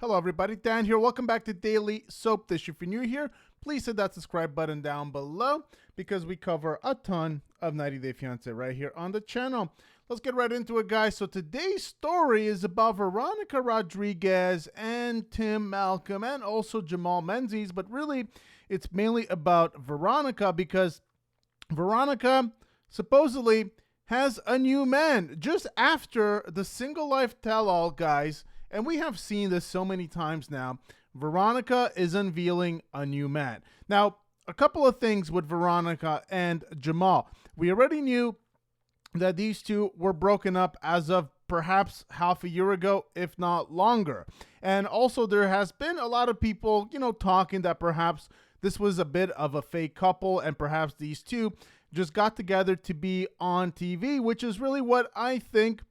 Hello, everybody. Dan here. Welcome back to Daily Soap Dish. If you're new here, please hit that subscribe button down below because we cover a ton of 90 Day Fiancé right here on the channel. Let's get right into it, guys. So today's story is about Veronica Rodriguez and Tim Malcolm and also Jamal Menzies, but really it's mainly about Veronica because Veronica supposedly has a new man just after the single life tell-all, guys. And we have seen this so many times now. Veronica is unveiling a new man. Now, a couple of things with Veronica and Jamal. We already knew that these two were broken up as of perhaps half a year ago, if not longer. And also there has been a lot of people, talking that perhaps this was a bit of a fake couple and perhaps these two just got together to be on TV, which is really what I think,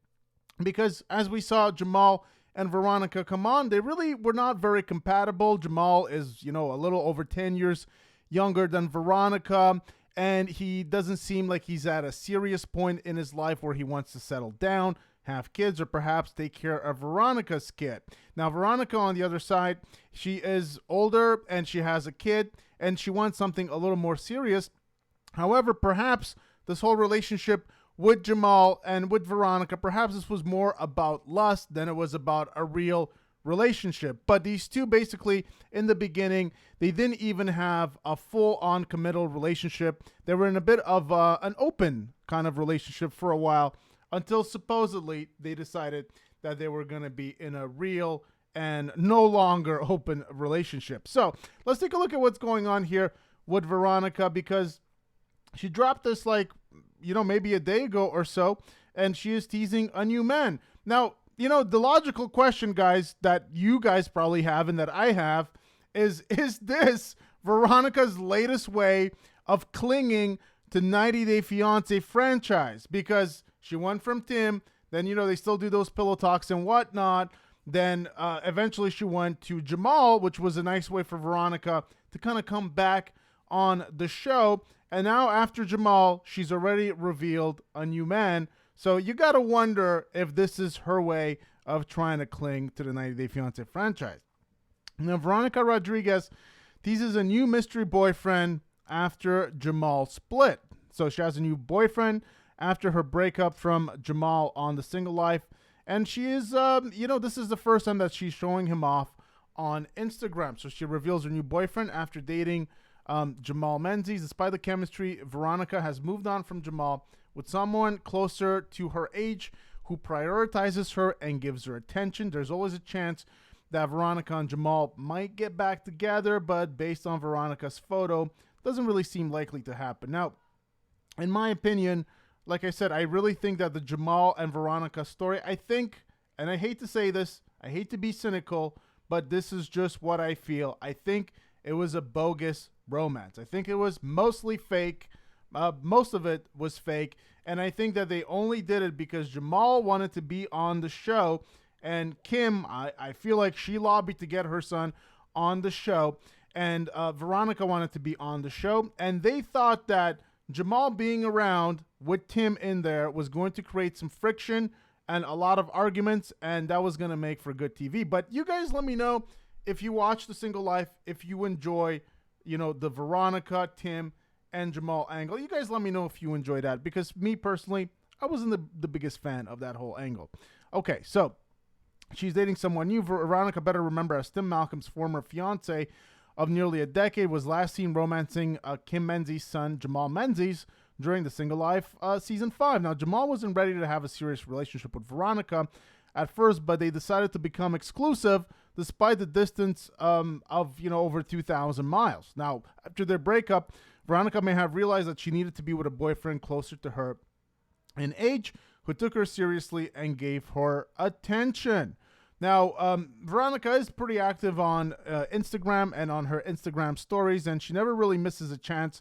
because as we saw Jamal and Veronica come on, they really were not very compatible. Jamal is, a little over 10 years younger than Veronica, and he doesn't seem like he's at a serious point in his life where he wants to settle down, have kids, or perhaps take care of Veronica's kid. Now, Veronica, on the other side, she is older and she has a kid and she wants something a little more serious. However, perhaps this whole relationship with Jamal and with Veronica, perhaps this was more about lust than it was about a real relationship. But these two basically, in the beginning, they didn't even have a full-on committal relationship. They were in a bit of an open kind of relationship for a while until supposedly they decided that they were going to be in a real and no longer open relationship. So let's take a look at what's going on here with Veronica, because she dropped this maybe a day ago or so, and she is teasing a new man. Now, the logical question, guys, that you guys probably have and that I have is this Veronica's latest way of clinging to 90 Day Fiancé franchise? Because she went from Tim, then, they still do those pillow talks and whatnot. Then eventually she went to Jamal, which was a nice way for Veronica to kind of come back on the show. And now after Jamal, she's already revealed a new man. So you got to wonder if this is her way of trying to cling to the 90 Day Fiancé franchise. Now, Veronica Rodriguez teases a new mystery boyfriend after Jamal split. So she has a new boyfriend after her breakup from Jamal on the single life. And she is, this is the first time that she's showing him off on Instagram. So she reveals her new boyfriend after dating Jamal Menzies. Despite the chemistry, Veronica has moved on from Jamal with someone closer to her age who prioritizes her and gives her attention. There's always a chance that Veronica and Jamal might get back together, but based on Veronica's photo, doesn't really seem likely to happen. Now, in my opinion, like I said, I really think that the Jamal and Veronica story, I think, and I hate to say this, I hate to be cynical, but this is just what I feel. I think it was a bogus romance. I think it was mostly fake. Most of it was fake. And I think that they only did it because Jamal wanted to be on the show. And Kim, I feel like she lobbied to get her son on the show. And Veronica wanted to be on the show. And they thought that Jamal being around with Tim in there was going to create some friction and a lot of arguments. And that was going to make for good TV. But you guys let me know if you watch The Single Life, if you enjoy, the Veronica, Tim, and Jamal angle. You guys let me know if you enjoy that, because me personally, I wasn't the biggest fan of that whole angle. Okay, so she's dating someone new. Veronica, better remember as Tim Malcolm's former fiance of nearly a decade, was last seen romancing Kim Menzies' son, Jamal Menzies, during The Single Life season 5. Now, Jamal wasn't ready to have a serious relationship with Veronica at first, but they decided to become exclusive despite the distance of over 2,000 miles. Now, after their breakup, Veronica may have realized that she needed to be with a boyfriend closer to her in age, who took her seriously and gave her attention. Now, Veronica is pretty active on Instagram and on her Instagram stories, and she never really misses a chance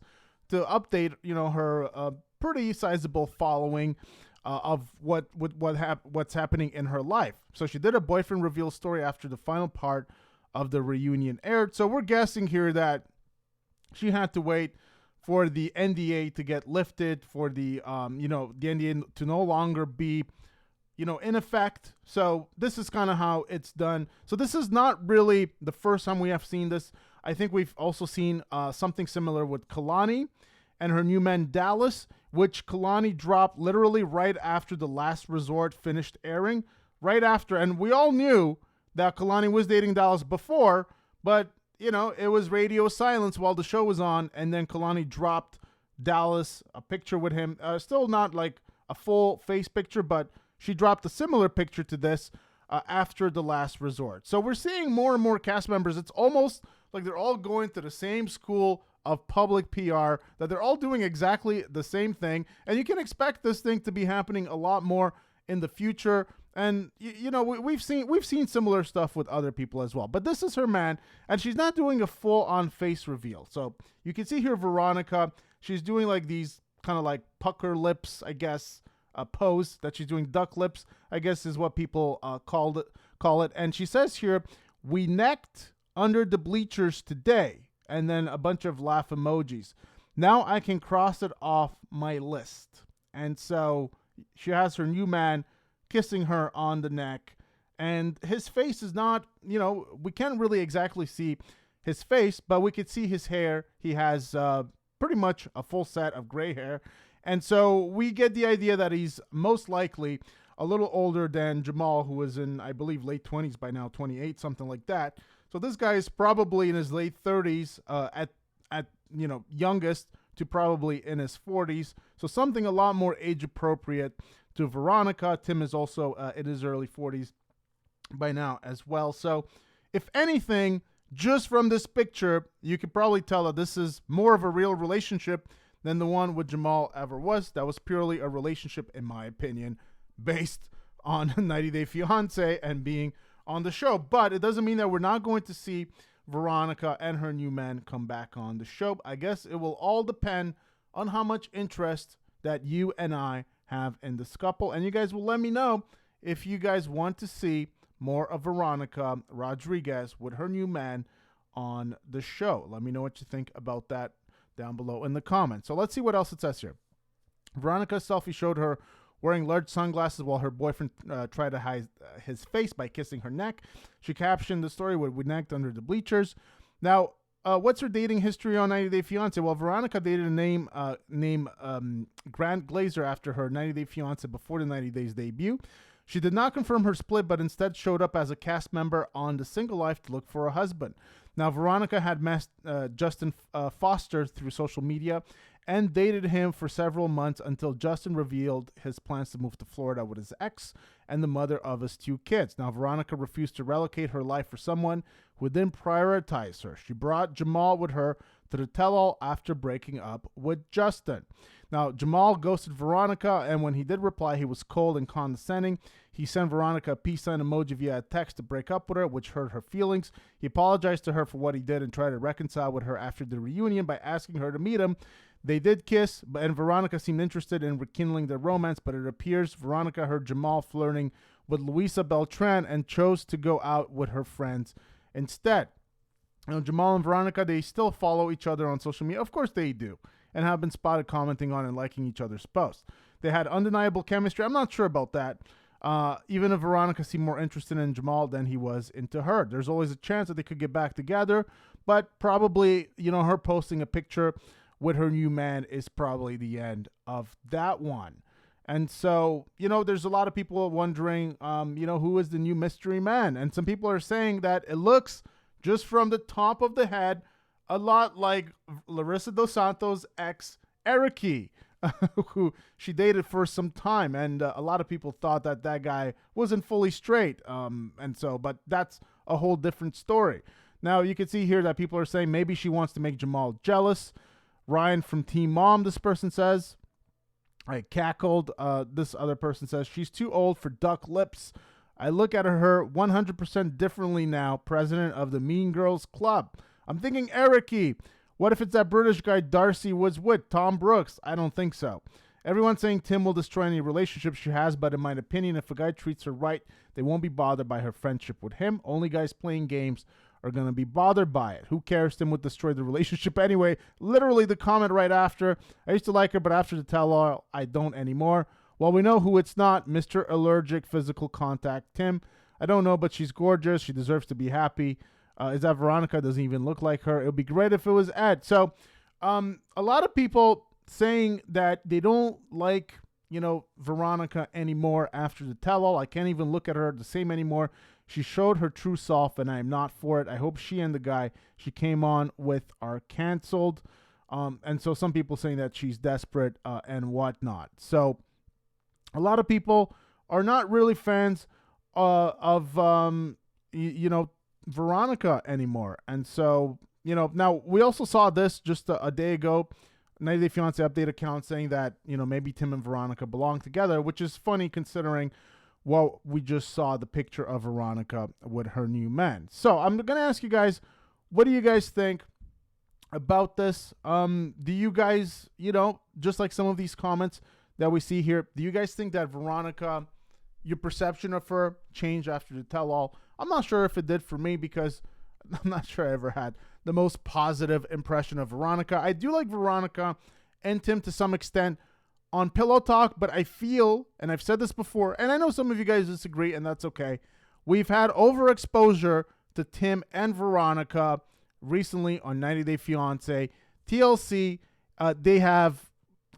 to update, her pretty sizable following of what's happening in her life. So she did a boyfriend reveal story after the final part of the reunion aired. So we're guessing here that she had to wait for the NDA to get lifted, for the the NDA to no longer be in effect. So this is kind of how it's done. So this is not really the first time we have seen this. I think we've also seen something similar with Kalani and her new man Dallas, which Kalani dropped literally right after The Last Resort finished airing. Right after, and we all knew that Kalani was dating Dallas before, but, it was radio silence while the show was on, and then Kalani dropped Dallas, a picture with him. Still not like a full face picture, but she dropped a similar picture to this after The Last Resort. So we're seeing more and more cast members. It's almost like they're all going to the same school of public PR, that they're all doing exactly the same thing. And you can expect this thing to be happening a lot more in the future. And, we've seen similar stuff with other people as well. But this is her man, and she's not doing a full-on face reveal. So you can see here Veronica. She's doing like these kind of like pucker lips, I guess, pose that she's doing. Duck lips, I guess, is what people call it. And she says here, "We necked under the bleachers today," and then a bunch of laugh emojis. "Now I can cross it off my list." And so she has her new man kissing her on the neck, and his face is not, we can't really exactly see his face, but we could see his hair. He has pretty much a full set of gray hair, and so we get the idea that he's most likely a little older than Jamal, who is in, I believe, late 20s by now, 28, something like that. So this guy is probably in his late 30s at youngest, to probably in his 40s. So something a lot more age appropriate to Veronica. Tim is also in his early 40s by now as well. So if anything, just from this picture, you could probably tell that this is more of a real relationship than the one with Jamal ever was. That was purely a relationship, in my opinion, based on 90 Day Fiancé and being on the show. But it doesn't mean that we're not going to see Veronica and her new man come back on the show. I guess it will all depend on how much interest that you and I have in this couple. And you guys will let me know if you guys want to see more of Veronica Rodriguez with her new man on the show. Let me know what you think about that down below in the comments. So let's see what else it says here. Veronica's selfie showed her wearing large sunglasses while her boyfriend tried to hide his face by kissing her neck. She captioned the story with "We necked under the bleachers." Now, what's her dating history on 90 Day Fiancé? Well, Veronica dated a name Grant Glazer after her 90 Day Fiancé before the 90 Days debut. She did not confirm her split, but instead showed up as a cast member on The Single Life to look for a husband. Now, Veronica had met Justin Foster through social media and dated him for several months until Justin revealed his plans to move to Florida with his ex and the mother of his 2 kids. Now, Veronica refused to relocate her life for someone who didn't prioritize her. She brought Jamal with her to the tell-all after breaking up with Justin. Now, Jamal ghosted Veronica, and when he did reply, he was cold and condescending. He sent Veronica a peace sign emoji via text to break up with her, which hurt her feelings. He apologized to her for what he did and tried to reconcile with her after the reunion by asking her to meet him. They did kiss, and Veronica seemed interested in rekindling their romance, but it appears Veronica heard Jamal flirting with Luisa Beltran and chose to go out with her friends instead. Jamal and Veronica, they still follow each other on social media. Of course they do, and have been spotted commenting on and liking each other's posts. They had undeniable chemistry. I'm not sure about that. Even if Veronica seemed more interested in Jamal than he was into her. There's always a chance that they could get back together, but probably, her posting a picture with her new man is probably the end of that one. And so, there's a lot of people wondering, who is the new mystery man? And some people are saying that it looks, just from the top of the head, a lot like Larissa Dos Santos' ex, Ericy, who she dated for some time. And a lot of people thought that that guy wasn't fully straight. But that's a whole different story. Now, you can see here that people are saying maybe she wants to make Jamal jealous. Ryan from Team Mom, this person says. I cackled. This other person says, she's too old for duck lips. I look at her 100% differently now, president of the Mean Girls Club. I'm thinking Ericy. What if it's that British guy Darcy was with, Tom Brooks? I don't think so. Everyone's saying Tim will destroy any relationship she has, but in my opinion, if a guy treats her right, they won't be bothered by her friendship with him. Only guys playing games are going to be bothered by it. Who cares? Tim would destroy the relationship anyway. Literally the comment right after. I used to like her, but after the tell-all, I don't anymore. Well, we know who it's not. Mr. Allergic Physical Contact Tim. I don't know, but she's gorgeous. She deserves to be happy. Is that Veronica? Doesn't even look like her. It would be great if it was Ed. So a lot of people saying that they don't like, Veronica anymore after the tell-all. I can't even look at her the same anymore. She showed her true self, and I'm not for it. I hope she and the guy she came on with are canceled. And so some people saying that she's desperate and whatnot. So a lot of people are not really fans of Veronica anymore. And so, now we also saw this just a day ago, 90 Day Fiancé update account saying that, maybe Tim and Veronica belong together, which is funny considering what we just saw the picture of Veronica with her new man. So I'm going to ask you guys, what do you guys think about this? Do you guys, just like some of these comments that we see here, do you guys think that Veronica, your perception of her changed after the tell-all? I'm not sure if it did for me, because I'm not sure I ever had the most positive impression of Veronica. I do like Veronica and Tim to some extent on Pillow Talk, but I feel, and I've said this before, and I know some of you guys disagree, and that's okay, we've had overexposure to Tim and Veronica recently on 90 Day Fiancé. TLC, they have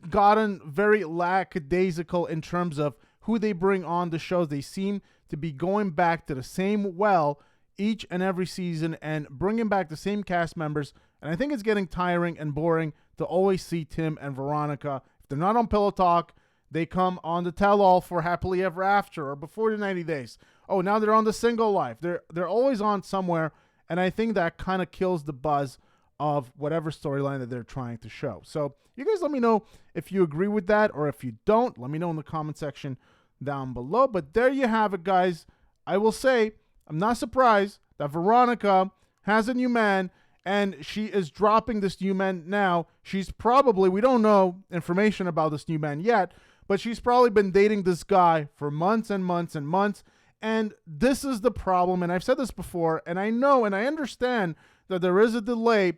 gotten very lackadaisical in terms of who they bring on the shows. They seem to be going back to the same well each and every season and bringing back the same cast members. And I think it's getting tiring and boring to always see Tim and Veronica. If they're not on Pillow Talk, they come on the tell-all for Happily Ever After or Before the 90 Days. Oh, now they're on the Single Life. They're always on somewhere, and I think that kind of kills the buzz of whatever storyline that they're trying to show. So you guys let me know if you agree with that, or if you don't, let me know in the comment section down below. But there you have it, guys. I will say I'm not surprised that Veronica has a new man, and she is dropping this new man now. She's probably, we don't know information about this new man yet, but she's probably been dating this guy for months and months and months. And this is the problem, and I've said this before, and I know and I understand that there is a delay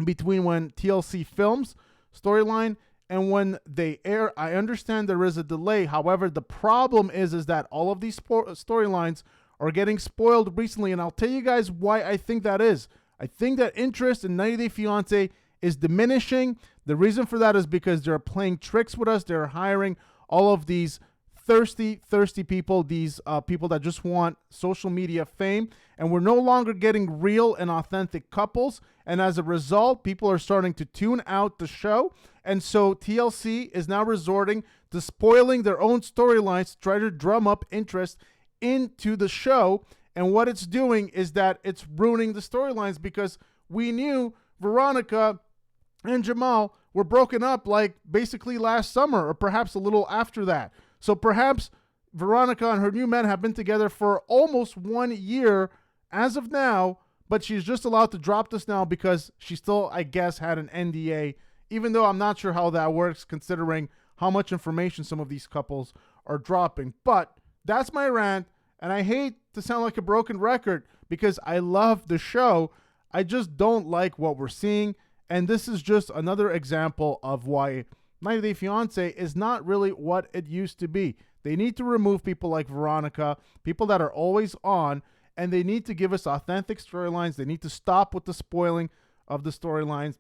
between when TLC films storyline and when they air. I understand there is a delay. However, the problem is that all of these storylines are getting spoiled recently, and I'll tell you guys why I think that is. I think that interest in 90 Day Fiancé is diminishing. The reason for that is because they're playing tricks with us. They're hiring all of these thirsty people, these people that just want social media fame, and we're no longer getting real and authentic couples. And as a result, people are starting to tune out the show. And so TLC is now resorting to spoiling their own storylines to try to drum up interest into the show. And what it's doing is that it's ruining the storylines, because we knew Veronica and Jamal were broken up like basically last summer, or perhaps a little after that. So perhaps Veronica and her new man have been together for almost 1 year as of now, but she's just allowed to drop this now because she still, I guess, had an NDA, even though I'm not sure how that works considering how much information some of these couples are dropping. But that's my rant, and I hate to sound like a broken record because I love the show. I just don't like what we're seeing, and this is just another example of why 90 Day Fiancé is not really what it used to be. They need to remove people like Veronica, people that are always on, and they need to give us authentic storylines. They need to stop with the spoiling of the storylines.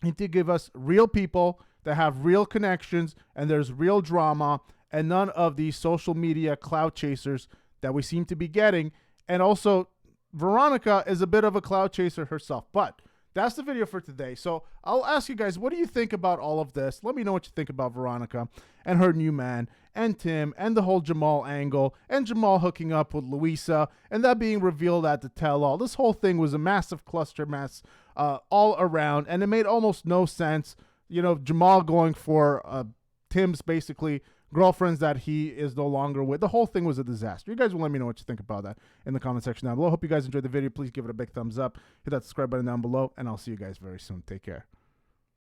They need to give us real people that have real connections, and there's real drama, and none of these social media clout chasers that we seem to be getting. And also, Veronica is a bit of a clout chaser herself. But that's the video for today. So I'll ask you guys, what do you think about all of this? Let me know what you think about Veronica and her new man and Tim and the whole Jamal angle and Jamal hooking up with Louisa and that being revealed at the tell-all. This whole thing was a massive cluster mess all around, and it made almost no sense. Jamal going for Tim's basically girlfriends that he is no longer with. The whole thing was a disaster. You guys will let me know what you think about that in the comment section down below. Hope you guys enjoyed the video. Please give it a big thumbs up. Hit that subscribe button down below, and I'll see you guys very soon. Take care.